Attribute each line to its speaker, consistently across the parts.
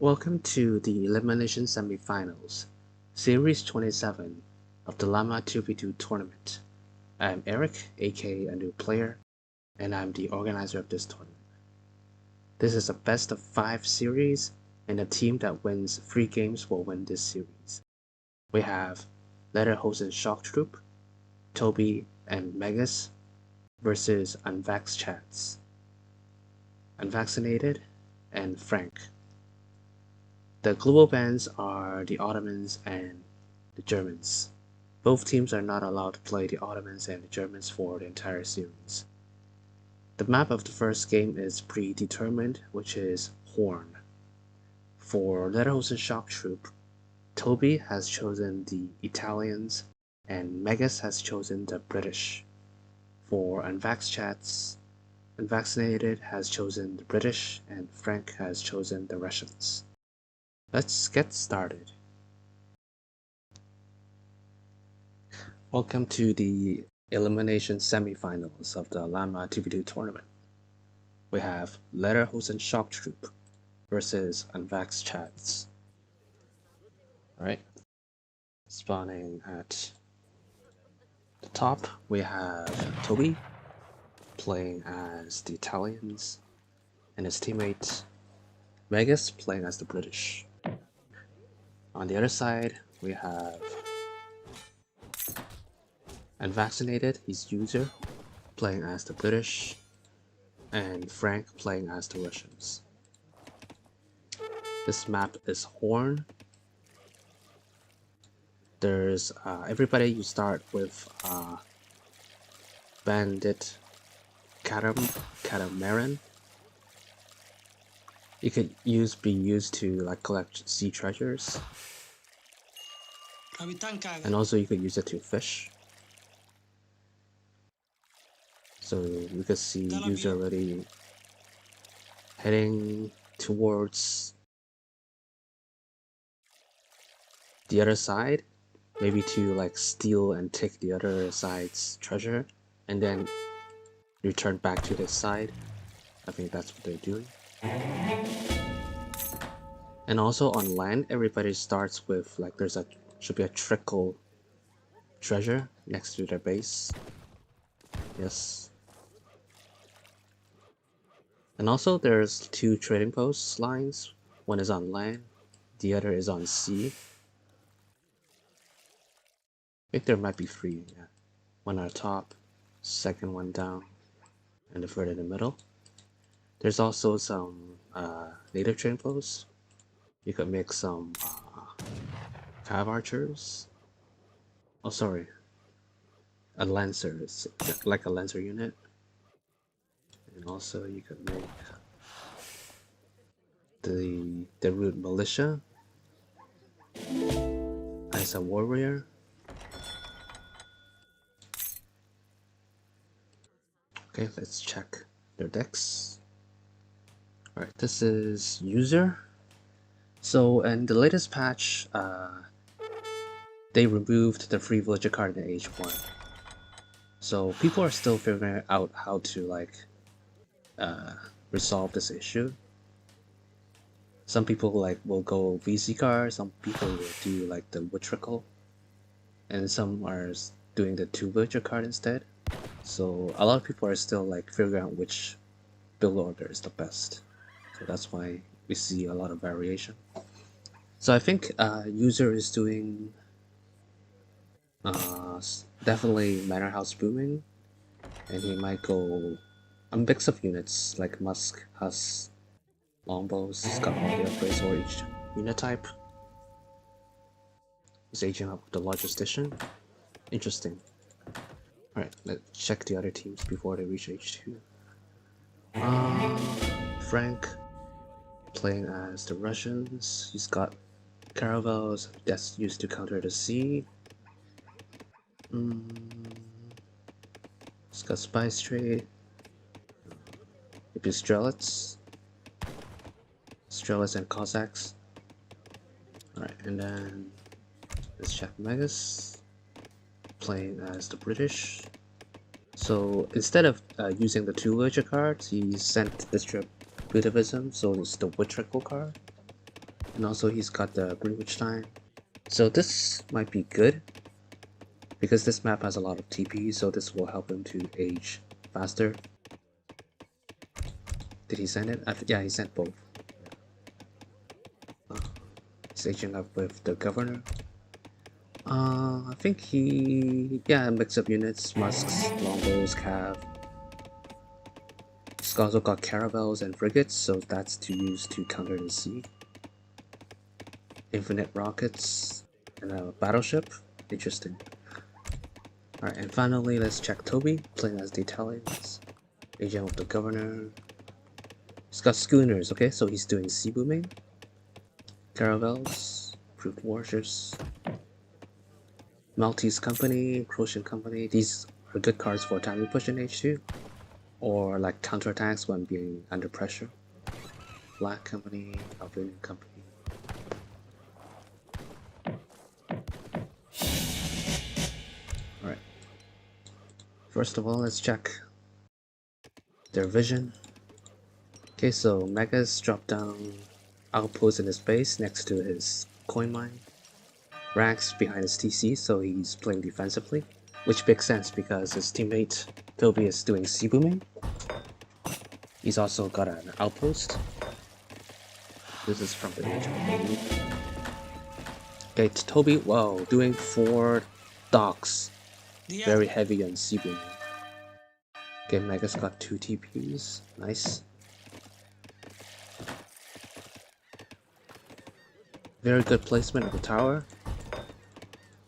Speaker 1: Welcome to the Elimination Semifinals, Series 27 of the Llama 2v2 tournament. I'm Eric, aka a new player, and I'm the organizer of this tournament. This is a best of 5 series, and the team that wins 3 games will win this series. We have Lederhosen-Shocktroop, Tobi and Megas versus unVAX CHADS, unVACcinated, and Frank. The global bans are the Ottomans and the Germans. Both teams are not allowed to play the Ottomans and the Germans for the entire series. The map of the first game is predetermined, which is Horn. For Lederhosen-Shocktroop, Tobi has chosen the Italians and Megas has chosen the British. For unVAX CHADS, unVACcinated has chosen the British and Frank has chosen the Russians. Let's get started. Welcome to the Elimination Semifinals of the Llama 2v2 tournament. We have Lederhosen-Shocktroop versus unVAX CHADS. Alright, spawning at the top, we have Tobi playing as the Italians and his teammate Megas playing as the British. On the other side, we have unVACcinated, he's user, playing as the British, and Frank playing as the Russians. This map is Horn. There's everybody you start with Bandit Catamaran. You could be used to like collect sea treasures, and also you could use it to fish. So you can see user already heading towards the other side, maybe to like steal and take the other side's treasure, and then return back to this side. I think that's what they're doing. And also on land, everybody starts with like should be a trickle treasure next to their base. Yes. And also there's 2 trading post lines. One is on land, the other is on sea. I think there might be 3, yeah. One on top, second one down, and the third in the middle. There's also some native trading posts. You could make some cav archers. Oh, sorry. A lancer, it's like a lancer unit. And also you could make the root militia as a warrior. Okay, let's check their decks. Alright, this is user. So in the latest patch, they removed the free villager card in H1. So people are still figuring out how to like resolve this issue. Some people like will go VC card, some people will do like the wood trickle, and some are doing the 2 villager card instead. So a lot of people are still like figuring out which build order is the best. So that's why we see a lot of variation. So I think user is doing definitely Manor House Booming, and he might go a mix of units like Musk, Huss, Longbows. He's got all the upgrades for each unit type. He's aging up with the Logistician. Interesting. Alright, let's check the other teams before they reach H2. Frank playing as the Russians. He's got caravels that's used to counter the sea. He's got spice trade. Maybe Strelets and Cossacks. Alright, and then let's check Megas playing as the British. So instead of using the 2 villager cards, he sent distributivism, so it's the wood trickle card. And also he's got the Greenwich time. So this might be good, because this map has a lot of TP, so this will help him to age faster. Did he send it? Yeah, he sent both. He's aging up with the governor. I think yeah, mix up units, musks, longbows, cav. He's also got caravels and frigates, so that's to use to counter the sea. Infinite rockets and a battleship. Interesting. Alright, and finally let's check Tobi, playing as the Italians. Agent of the governor. He's got schooners, okay, so he's doing sea booming. Caravels, approved warshers. Maltese company, Croatian company. These are good cards for timely push in H2. Or like counterattacks when being under pressure. Black company, Albanian company. Alright. First of all, let's check their vision. Okay, so Megas dropped down outpost in his base next to his coin mine. Rax behind his TC, so he's playing defensively, which makes sense because his teammate Tobi is doing sea booming. He's also got an outpost. This is from the age of 80. Okay, Tobi, whoa, doing 4 docks. Very heavy on sea booming. Okay, Mega's got 2 TPs. Nice. Very good placement of the tower.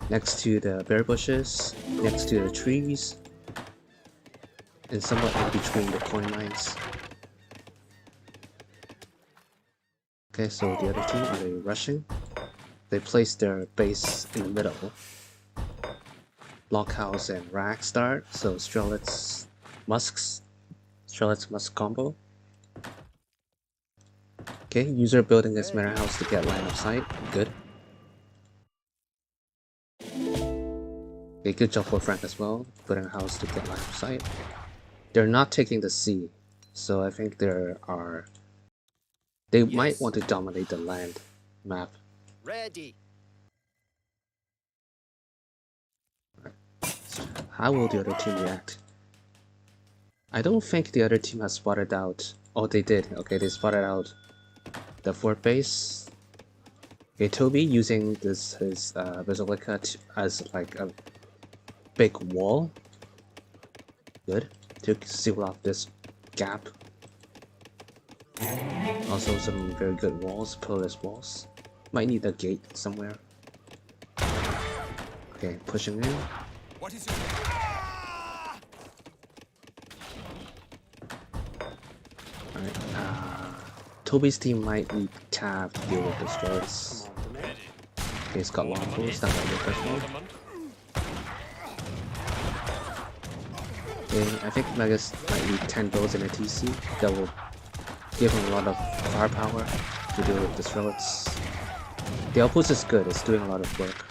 Speaker 1: Next to the berry bushes, next to the trees, and somewhat in between the coin mines. Okay, so the other team, are they rushing? They placed their base in the middle. Blockhouse and Rack start, so Strelitz Musk combo. Okay, user building his mirror house to get line of sight. Good. Okay, good job for Frank as well, building a house to get line of sight. They're not taking the sea, so I think they might want to dominate the land map.
Speaker 2: Ready.
Speaker 1: How will the other team react? I don't think the other team has spotted out. Oh, they did. Okay, they spotted out the fort base. Okay, Tobi using his Basilica as like a big wall. Good. To seal off this gap. Also some very good walls, pillarless walls. Might need a gate somewhere. Okay, pushing in.
Speaker 2: What is it?
Speaker 1: Alright, Tobi's team might need Cav to deal with the strats. Okay, he's got long pulls, down by the first one. Okay, I think Megas might need 10 builds in a TC that will give him a lot of firepower to deal with the strats. The outpost is good, it's doing a lot of work.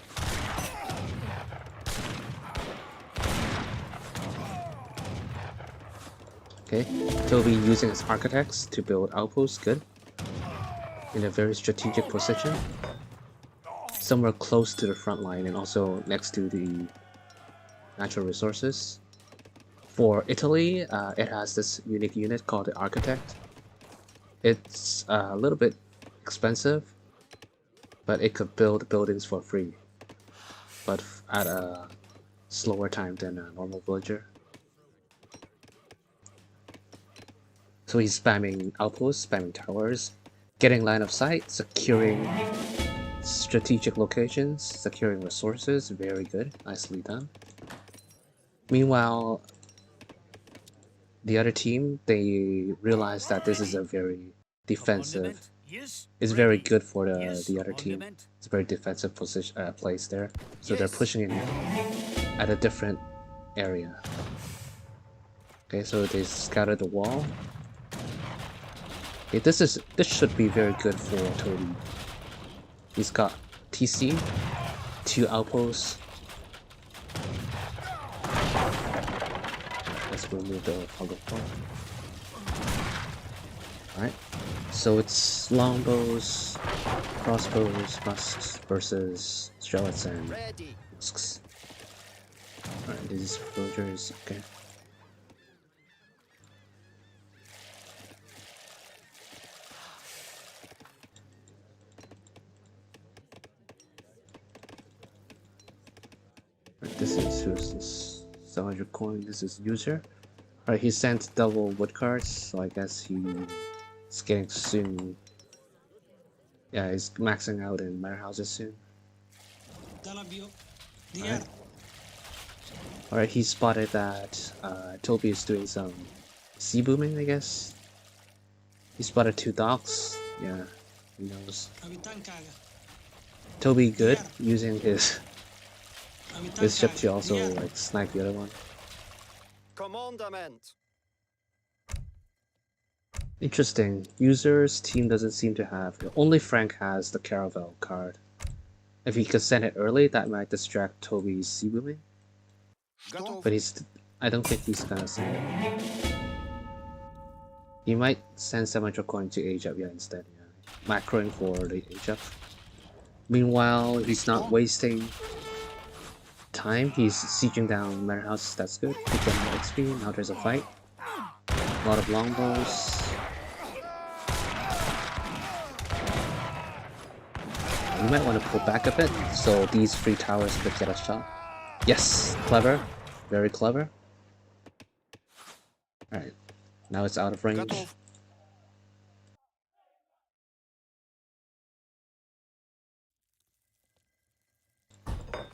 Speaker 1: Okay, Tobi using his architects to build outposts, good. In a very strategic position. Somewhere close to the front line and also next to the natural resources. For Italy, it has this unique unit called the Architect. It's a little bit expensive, but it could build buildings for free, but at a slower time than a normal villager. So he's spamming outposts, spamming towers, getting line of sight, securing strategic locations, securing resources. Very good, nicely done. Meanwhile, the other team, they realize that this is a very defensive. It's very good for the other team. It's a very defensive position place there, so they're pushing in at a different area. Okay, so they scattered the wall. Okay, this should be very good for Tobi. He's got TC, 2 outposts. Let's remove the Hog of War. Alright. So it's longbows, crossbows, musks versus strelets and
Speaker 2: Ready.
Speaker 1: musks. Alright, these villagers, okay. Right, this is who's this 700 coin, this is user. Alright, he sent double wood cards, so I guess he's getting soon. Yeah, he's maxing out in warehouses soon. Alright. Alright, he spotted that Tobi is doing some sea booming, I guess. He spotted 2 docks. Yeah, he knows. Tobi good, using his ship to also like snipe the other one.
Speaker 2: Commandament.
Speaker 1: Interesting. User's team doesn't seem to have. Only Frank has the caravel card. If he could send it early, that might distract Tobi's sea booming. But I don't think he's gonna send it. He might send 700 coin to age up, yeah, instead. Yeah. Macroing for the age up. Meanwhile, he's not wasting time. He's sieging down manor houses. That's good. He get more XP. Now there's a fight. A lot of longbows. You might want to pull back a bit so these 3 towers could get a shot. Yes, clever, very clever. Alright, now it's out of range.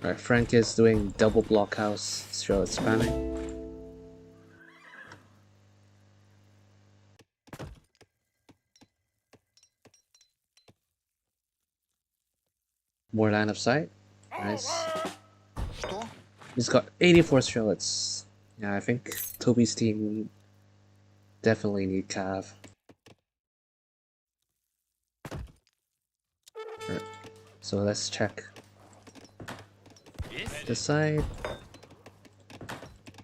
Speaker 1: Alright, Frank is doing double blockhouse, Charlotte spamming. More line of sight. Nice. He's got 84 Strelets. Yeah, I think Tobi's team definitely need cav. Right. So let's check this side.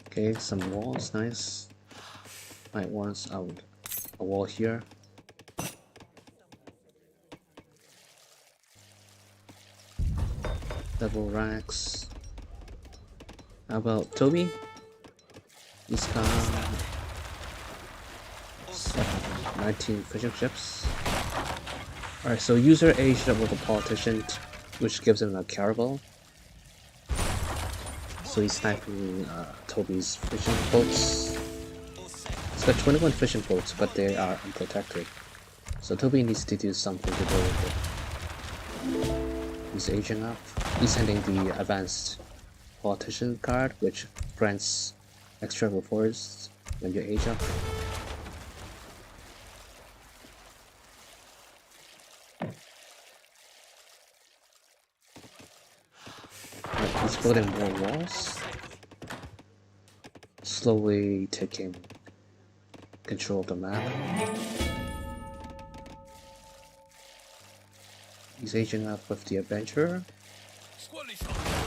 Speaker 1: Okay, some walls, nice. Might want a wall here. Double racks. How about Tobi? He's got 19 fishing ships. Alright, so user aged up with a politician, which gives him a caravel. So he's sniping Tobi's fishing boats. He's got 21 fishing boats, but they are unprotected. So Tobi needs to do something to deal with it. He's aging up. He's sending the advanced politician card, which grants extra rewards when you age up. Right, he's building more walls, slowly taking control of the map. He's aging up with the adventurer.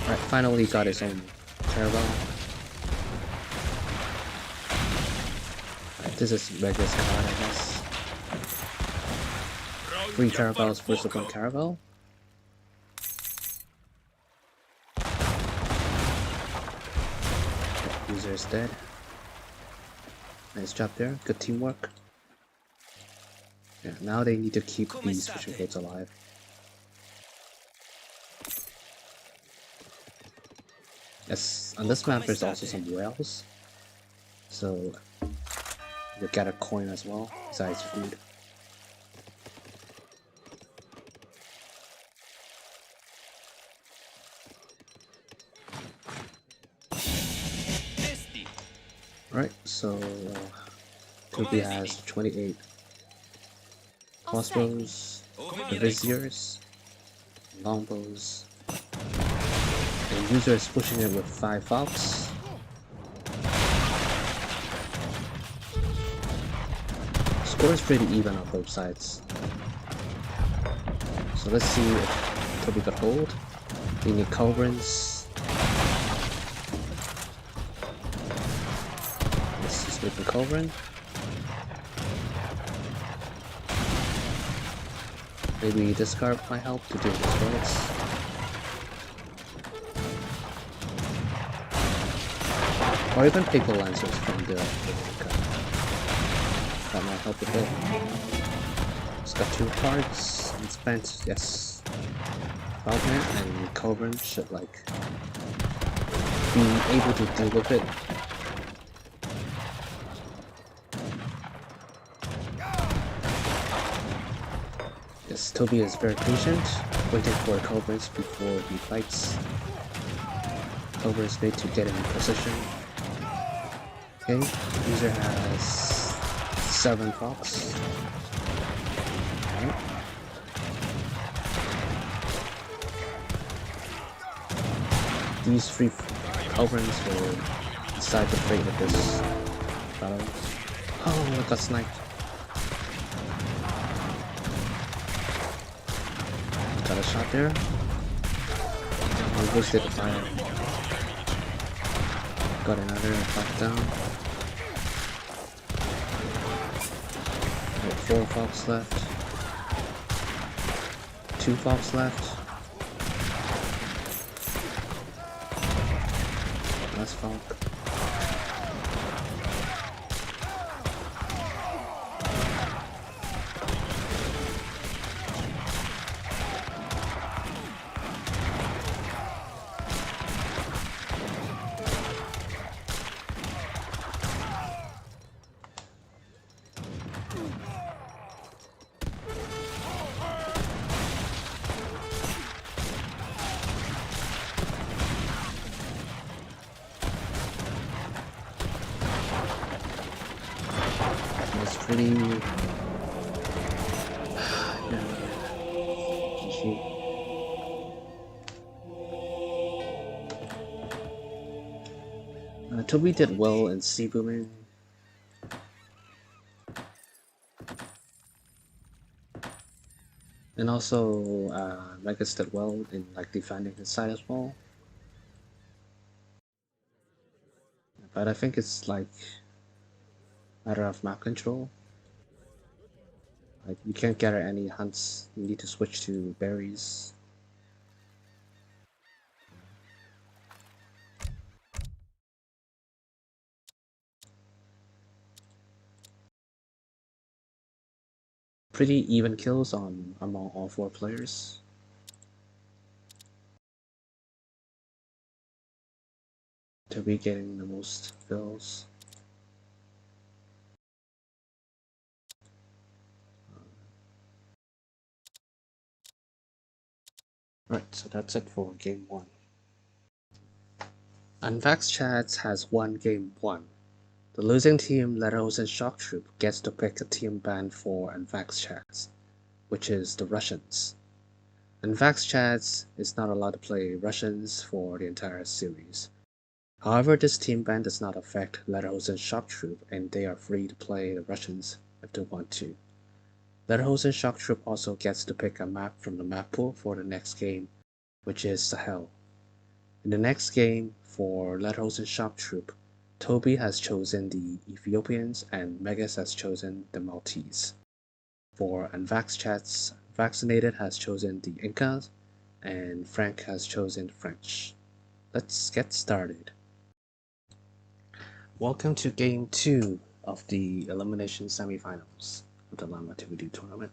Speaker 1: Right, finally got his own caravel. Right, this is Regulus card, I guess. 3 caravels versus 1 caravel. Okay, user is dead. Nice job there, good teamwork. Yeah, now they need to keep these fishing boats alive. Yes, on this map there's also some whales, so you get a coin as well, besides food. Right, so Tobi has 28 crossbows, viziers, longbows. The user is pushing it with 5 fox. Score is pretty even on both sides. So let's see if Tobi got hold. We need culverins. Let's just make the culverin. Maybe this card might help to do his bullets. Or even pickle lancers from the Inca. That might help a bit. It's got 2 cards and spent, yes. Feldherr and Cobran should like be able to deal with it. Yes, Tobi is very patient, waiting for Cobrans before he fights. Cobrans need to get in position. Okay, user has 7 fox. Right. These 3 Cobrans will decide the fate of this battle. Oh, I got sniped. Got a shot there. I wasted the fire. Got another fox down. 4 fox left. 2 fox left. Last fox. Pretty Tobi did well in sea booming. And also Megas did well in like defending his side as well. But I think it's like a matter of map control. Like you can't get any hunts, you need to switch to berries. Pretty even kills among all 4 players. Tobi getting the most kills. Right, so that's it for game 1. unVAX CHADS has won game 1. The losing team, Lederhosen-Shocktroop, gets to pick a team band for unVAX CHADS, which is the Russians. unVAX CHADS is not allowed to play Russians for the entire series. However, this team ban does not affect Lederhosen-Shocktroop, and they are free to play the Russians if they want to. Lederhosen-Shocktroop also gets to pick a map from the map pool for the next game, which is Sahel. In the next game, for Lederhosen-Shocktroop, Tobi has chosen the Ethiopians and Megas has chosen the Maltese. For unVAX CHADS, Vaccinated has chosen the Incas, and Frank has chosen French. Let's get started. Welcome to Game 2 of the Elimination semifinals of the Llama 2v2 tournament.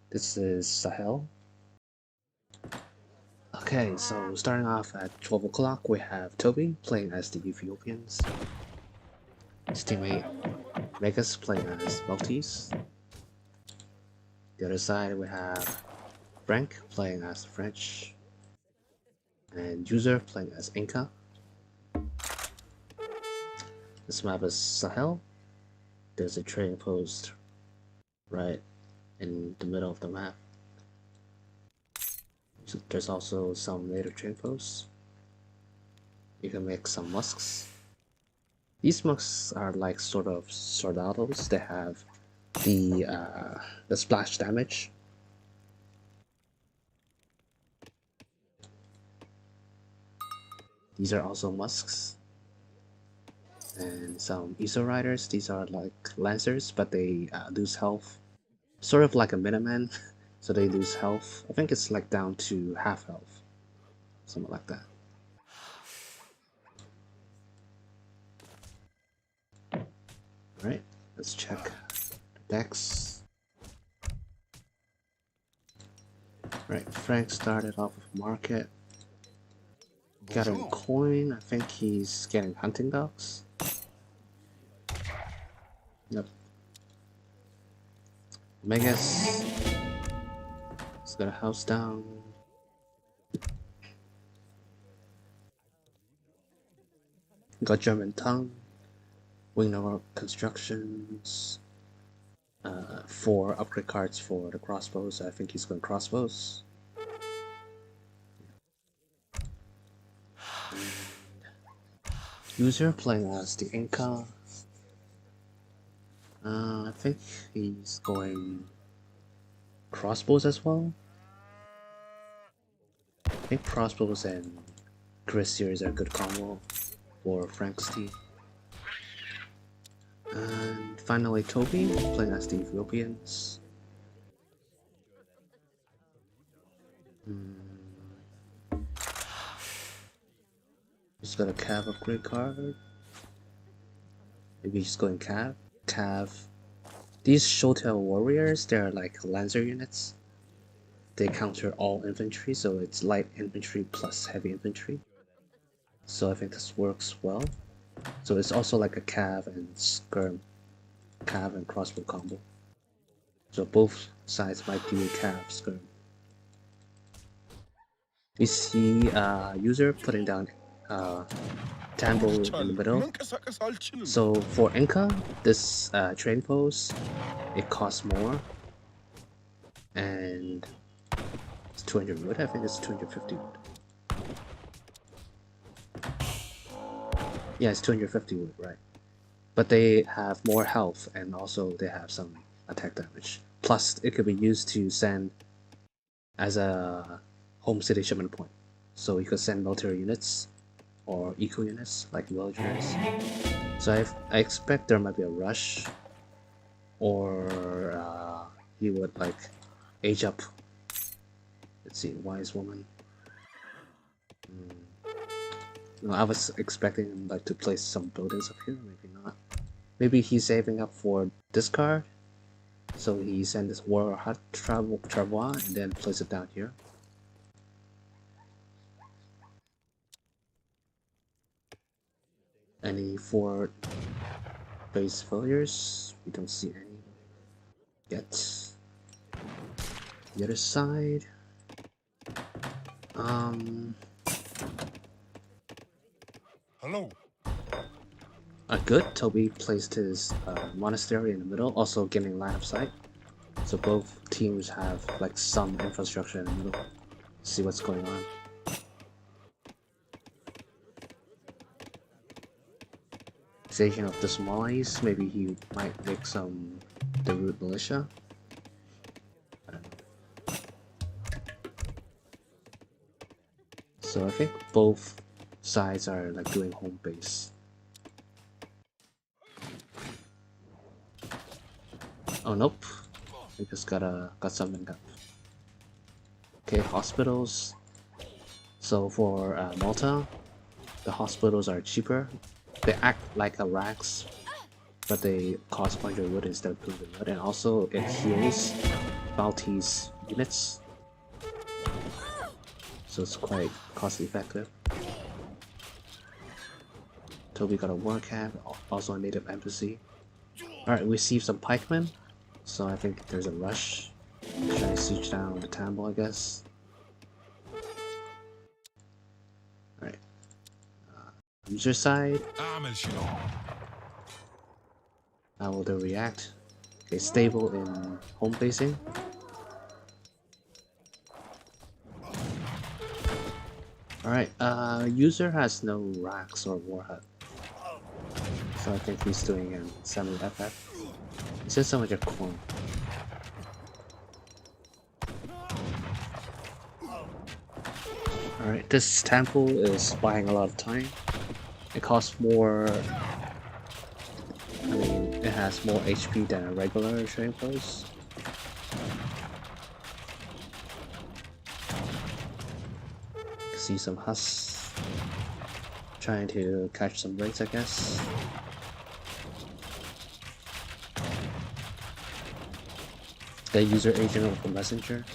Speaker 1: This is Sahel. Okay, so starting off at 12 o'clock, we have Tobi playing as the Ethiopians. His teammate Megas playing as Maltese. The other side, we have Frank playing as French. And User playing as Inca. This map is Sahel. There's a trading post right in the middle of the map. So there's also some later trading posts. You can make some musks. These musks are like sort of soldados. They have the splash damage. These are also musks. And some ISO riders, these are like lancers, but they lose health Sort of like a Minuteman, so they lose health. I think it's like down to half health, something like that. Alright, let's check the decks. Right, Frank started off with Market. Got a coin. I think he's getting hunting dogs. Yep. Megas. He's got a house down. Got German tongue. Wing of constructions. 4 upgrade cards for the crossbows. I think he's going crossbows. User playing as the Inca. I think he's going crossbows as well. I think crossbows and cuirassiers are a good combo for Frank's team. And finally Tobi playing as the Ethiopians. He's got a Cav upgrade card. Maybe he's going Cav. These Showtail warriors, they're like Lancer units. They counter all infantry, so it's light infantry plus heavy infantry. So I think this works well. So it's also like a Cav and Skirm, Cav and crossbow combo. So both sides might do Cav, Skirm. We see user putting down Tambo in the middle. So for Inca, this trading post, it costs more, and it's 200 wood. I think it's 250 wood. Yeah, it's 250 wood, right? But they have more health, and also they have some attack damage. Plus, it could be used to send as a home city shipment point. So you could send military units or eco units like villagers. So I expect there might be a rush, or he would like age up. Let's see, wise woman. No, I was expecting him like to place some buildings up here, maybe not. Maybe he's saving up for this card, so he sent this war hut travois and then place it down here. Any 4 base failures? We don't see any yet. The other side.
Speaker 3: Hello.
Speaker 1: Good. Tobi placed his monastery in the middle, also getting line of sight. So both teams have like some infrastructure in the middle. See what's going on. Station of the Somalis. Maybe he might make some the root militia. I don't know. So I think both sides are like doing home base. Oh nope, we just got something up. Okay, hospitals. So for Malta, the hospitals are cheaper. They act like a racks, but they cost 100 wood instead of 200 wood, and also it heals Maltese units. So it's quite cost effective. Tobi got a war camp, also a native embassy. Alright, we received some pikemen, so I think there's a rush. Trying to siege down the Tambo, I guess. Alright. User side. How will they react? Okay, stable in home basing. Alright, user has no racks or war hut. So I think he's doing an semi-FF. It's just so much a coin. Alright, this temple is buying a lot of time. It costs more... I mean, it has more HP than a regular trading post. see some husks trying to catch some raids, I guess. The user agent of the messenger.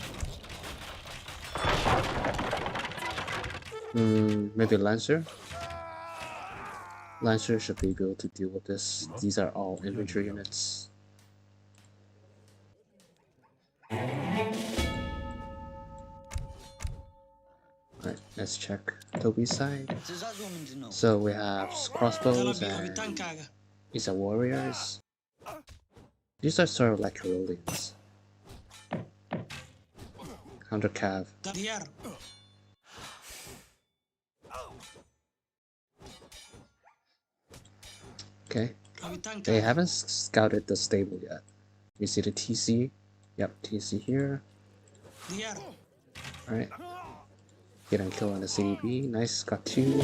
Speaker 1: Maybe Lancer? Lancer should be able to deal with this. These are all infantry units. Alright, let's check Tobi's side. So we have crossbows and these are warriors. These are sort of like Herodians. Counter cav. Okay. They haven't scouted the stable yet. You see the TC? Yep, TC here. Alright. Get and kill on the CDB. Nice, got 2.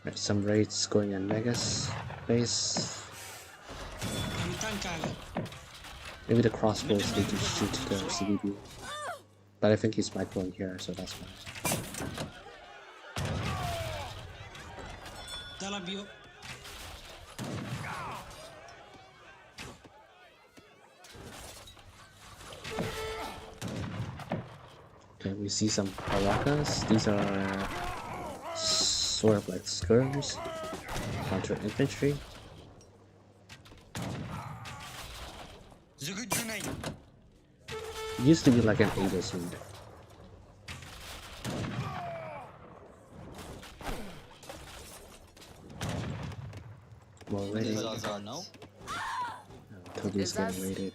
Speaker 1: Right, some raids going on Megas base. Maybe the crossbows need to shoot the CDB. But I think he's microing here, so that's fine. Okay, we see some Parakas. These are sort of like skirms, counter infantry. It used to be like an Aegis unit. Well, raiding. Tobi's getting raided.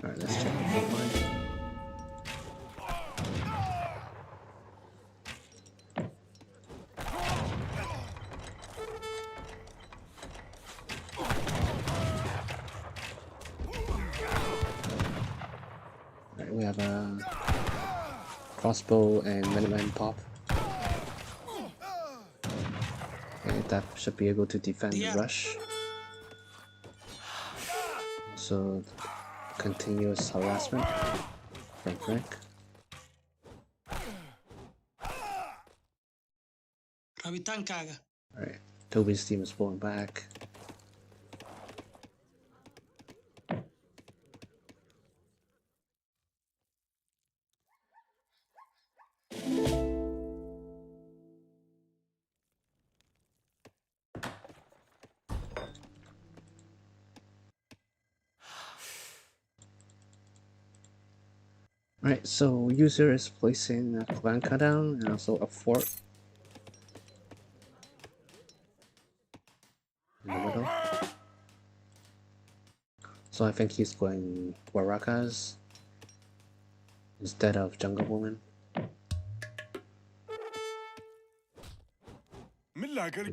Speaker 1: Alright, let's check the front line. Alright, we have a crossbow and Minuteman pop. That should be able to defend the rush. Also, continuous harassment from Frank. Alright, Tobi's team is pulling back. Right, so user is placing a clan down and also a fort in the middle. So I think he's going Warakas instead of Jungle Woman.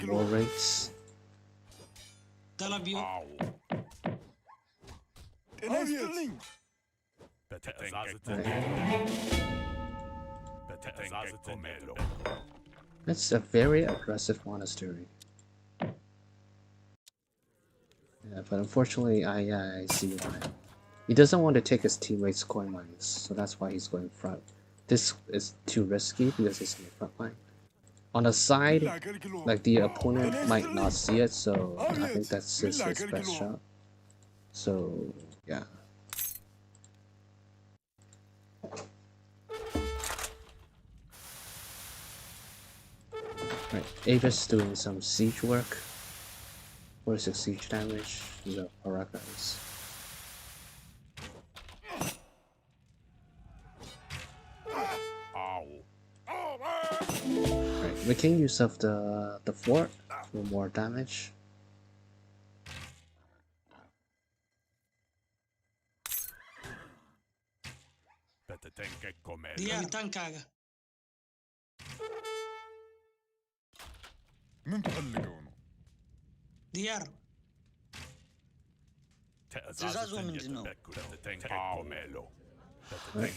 Speaker 1: War rates. That's a very aggressive monastery. Yeah, but unfortunately, I see why. He doesn't want to take his teammates' coin mines, so that's why he's going front. This is too risky because he's in the front line. On the side, like the opponent might not see it, so I think that's his best shot. So, yeah. Right, Avis doing some siege work. 46 siege damage. These are Parakas. Right, making use of the fort for more damage. Right.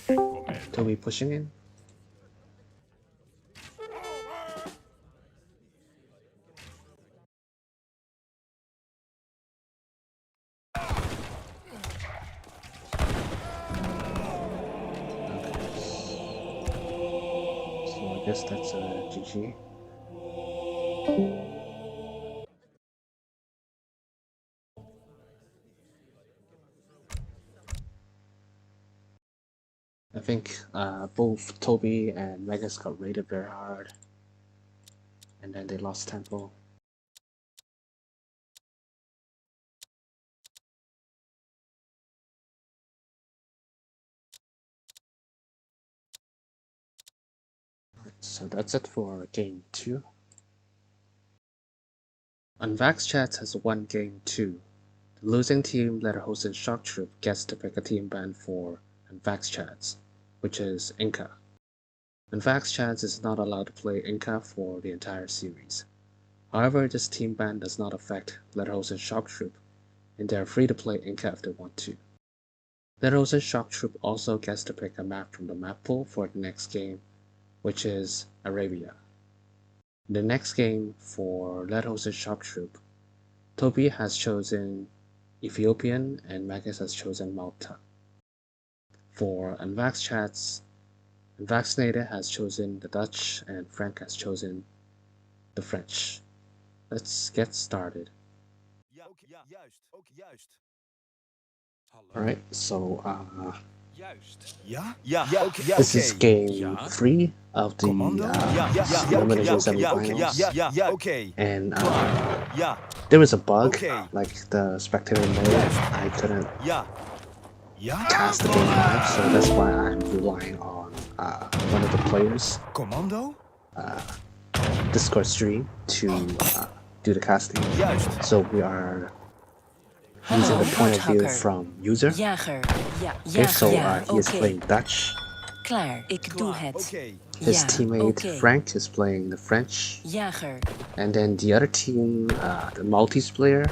Speaker 1: Tobi pushing in. guess that's GG. I think both Tobi and Megas got raided very hard, and then they lost tempo. So that's it for game 2. unVACcinated has won game 2. The losing team, Lederhosen-Shocktroop, gets to pick a team band for unVACcinated, which is Inca. unVACcinated is not allowed to play Inca for the entire series. However, this team ban does not affect Lederhosen-Shocktroop, and they are free to play Inca if they want to. Lederhosen-Shocktroop also gets to pick a map from the map pool for the next game, which is Arabia. In the next game for Lederhosen-Shocktroop, Tobi has chosen Ethiopian and Magus has chosen Malta. For unVACcinated, unVACcinated has chosen the Dutch and Frank has chosen the French. Let's get started. Alright, so this is game 3 of the Elimination semifinals, and there was a bug, like the spectator mode, I couldn't cast the game live, so that's why I'm relying on one of the players' Discord stream to do the casting. So we are using the point of view from user. Okay, so he is playing Dutch. His teammate Frank is playing the French. And then the other team, the Maltese player,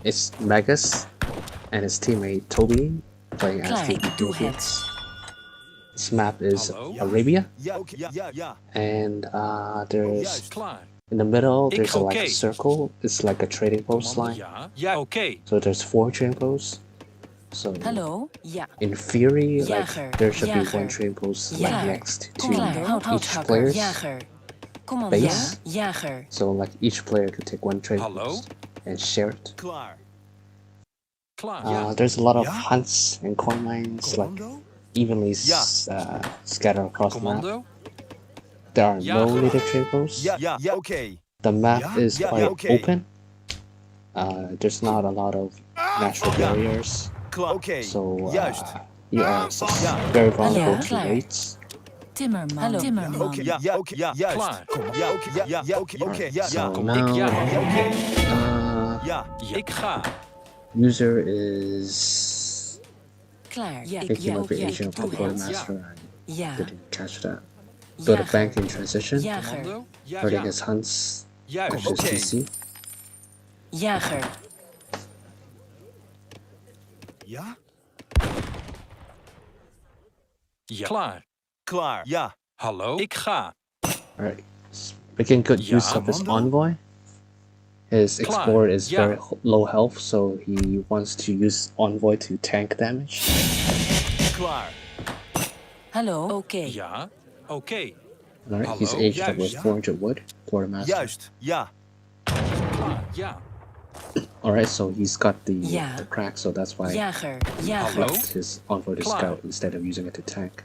Speaker 1: is Magus, and his teammate Tobi playing as the Ethiopians. This map is Arabia, and there's in the middle there's like a circle. It's like a trading post line. So there's 4 trading posts. So in theory, like there should be one trading post like next to each player's base. So like each player could take one trading post and share it. There's a lot of hunts and coin mines like evenly scattered across the map. There are no native trading posts. The map is quite open. There's not a lot of natural barriers. So you are very vulnerable to raids. So now user is making a variation of the quartermaster. I didn't catch that. Go to bank in transition. Hurting his hunts. Pushes DC. Alright, making good use of his envoy. His explorer is very low health, so he wants to use envoy to tank damage. Alright, he's aged up with 400 wood, quartermaster. Alright, so he's got the crack, so that's why he left his envoy to scout instead of using it to tank.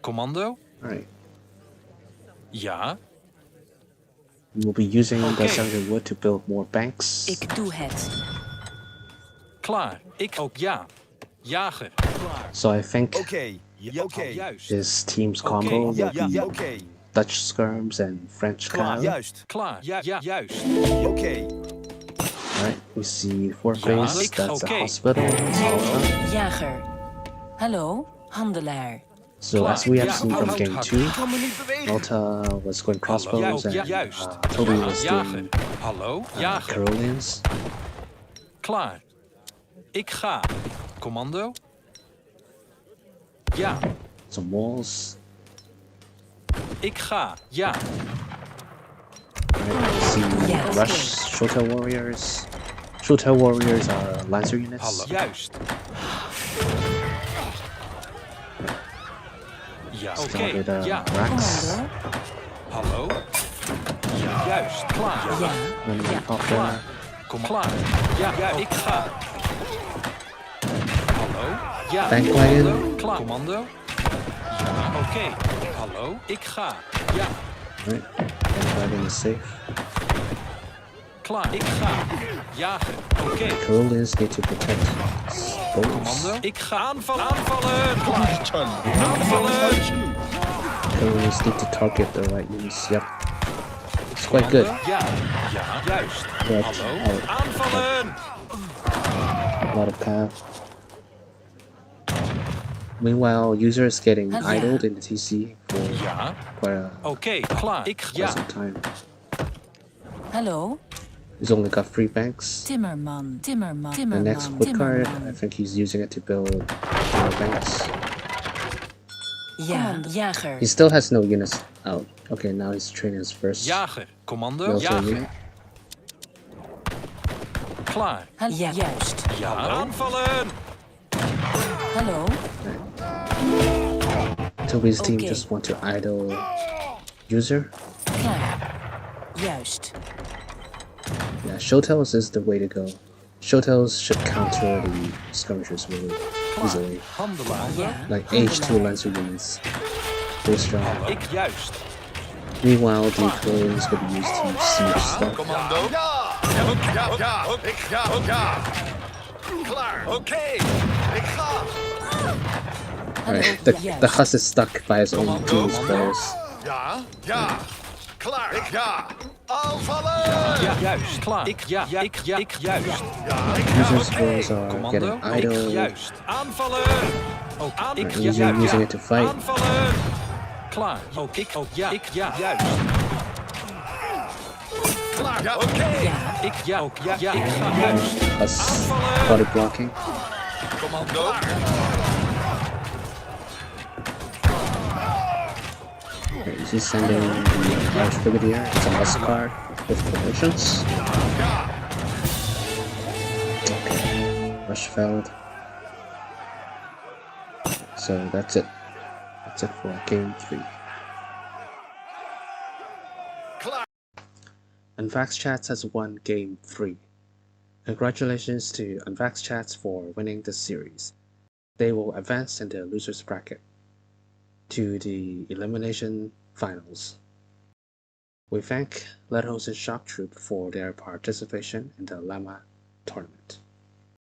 Speaker 1: Alright. We'll be using the 700 wood to build more banks. So I think his team's combo will be Dutch skirms and French cav. Alright, we see 4 phase, that's a hospital. So as we have seen from game 2, Malta was going crossbows and Tobi was doing Carolians. Some walls. Alright, see Rush Shotel Warriors. Shotel Warriors are Lancer units.
Speaker 4: Ja,
Speaker 1: Start
Speaker 4: oké.
Speaker 1: with
Speaker 4: Ja,
Speaker 1: Rax.
Speaker 4: hallo. Ja, juist. Klaar. Ja,
Speaker 1: When we pop
Speaker 4: klaar.
Speaker 1: there.
Speaker 4: Kom klaar. Ja, ja, ik ga. Hallo. Ja,
Speaker 1: Bankwagon.
Speaker 4: commando. Klaar. Commando. Ja, oké. Hallo. Ik ga. Ja,
Speaker 1: Right. Bankwagon is safe.
Speaker 4: klaar. Ik ga. Jagen. Oké.
Speaker 1: Carolinans need to protect boats.
Speaker 4: Commando. Ik ga aanvallen. Aanvallen. Klaar. Aanvallen.
Speaker 1: Carolinans need to target the right units. Yep. It's quite good.
Speaker 4: Ja, ja, juist.
Speaker 1: But
Speaker 4: Hallo. Aanvallen.
Speaker 1: a lot of path. Meanwhile, user is getting idled in the TC for
Speaker 4: Ja,
Speaker 1: quite
Speaker 4: oké. Klaar. Ik
Speaker 1: quite
Speaker 4: ja.
Speaker 1: some time.
Speaker 5: Hallo?
Speaker 1: He's only got 3 banks.
Speaker 5: Timmerman. Timmerman.
Speaker 1: The
Speaker 5: Timmerman.
Speaker 1: next wood card, I
Speaker 5: Timmerman.
Speaker 1: think he's using it to build more banks.
Speaker 5: Ja, jager.
Speaker 1: He still has no units out. Okay, now he's training his first
Speaker 4: Jager. Commando.
Speaker 1: military
Speaker 4: Jager.
Speaker 1: unit.
Speaker 4: Klaar.
Speaker 5: Ja, juist.
Speaker 4: Ja, aanvallen.
Speaker 5: Hallo?
Speaker 1: Tobi's team
Speaker 5: Okay.
Speaker 1: just want to idle user.
Speaker 5: Klaar. Juist.
Speaker 1: Yeah, showtails is the way to go. Showtails should counter the skirmishers really easily.
Speaker 4: Handelaar.
Speaker 5: Ja.
Speaker 1: Like H2 Lancer units. Very strong.
Speaker 4: Ik juist.
Speaker 1: Meanwhile, the Carolinans is going to use to siege stuff.
Speaker 2: Commando. Ja! Ja, ja, ik ga, ja. Klaar. Oké. Ik ga.
Speaker 1: Alright, the Huss is stuck by his own team's players.
Speaker 2: Ja, ja. Klaar. Ik ja. Aanvallen.
Speaker 4: Ja, juist. Klaar. Ik ja, ik juist.
Speaker 2: Ja, ik
Speaker 1: Users' players are
Speaker 4: Commando.
Speaker 1: getting
Speaker 4: Ik
Speaker 1: idle.
Speaker 4: juist. Aanvallen. Ook aan. Ik
Speaker 1: Right, using it to fight.
Speaker 4: Aanvallen. Klaar. Ook ik ja, juist.
Speaker 2: klaar. Ja, oké.
Speaker 4: Ik ja, ook ja, ik ga juist.
Speaker 1: Huss body blocking.
Speaker 2: Commando.
Speaker 1: Right, he's sending the large brigadier. It's a Huss card with promotions. Okay, rush failed. So that's it. That's it for game 3.
Speaker 2: Klaar.
Speaker 1: unVACcinated has won game 3. Congratulations to unVACcinated for winning the series. They will advance in the losers bracket to the elimination finals. We thank Lederhosen-Shocktroop for their participation in the Llama tournament.